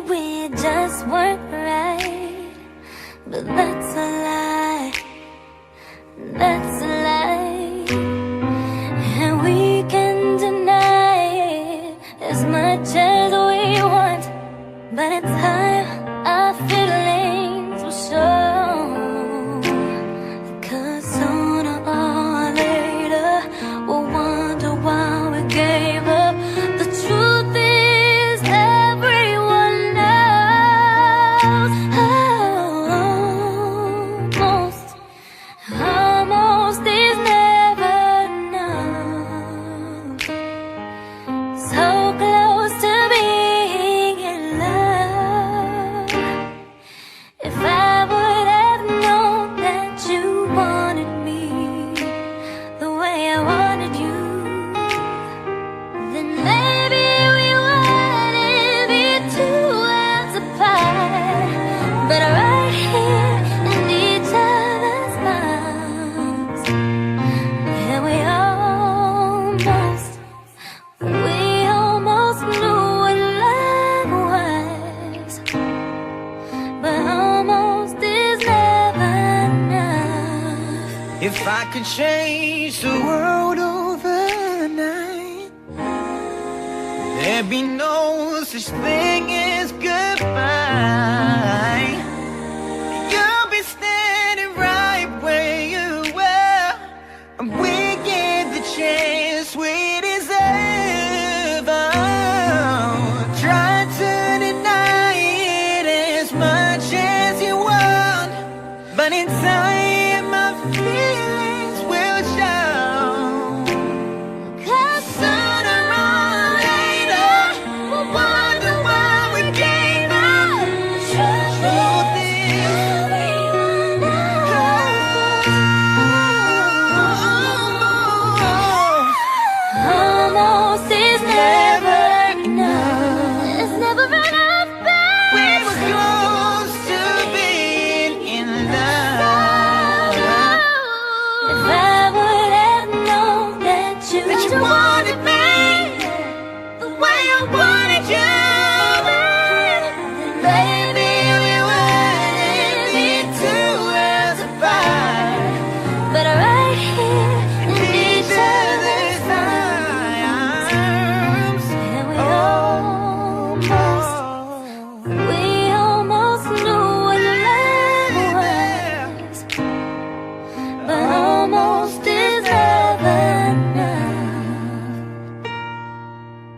we just weren't right. But that's a lie, that's a lie. And we can deny it as much as we want, but in time our feelings will show. 'Cause sooner or later we'll wonder why we gave up. The truth is everyone knows. Almost is never enough. So close to being in love. If I would have known that you wanted me the way I wanted you, then maybe we wouldn't be 2 worlds apart, but right here in each other's arms. And we almost knew what love was, but almost is never enough. If I could change the world overnight, there'd be no such thing as goodbye. You'll be standing right where you were, and we get the chance we deserve. Oh, try to deny it as much as you want, but in time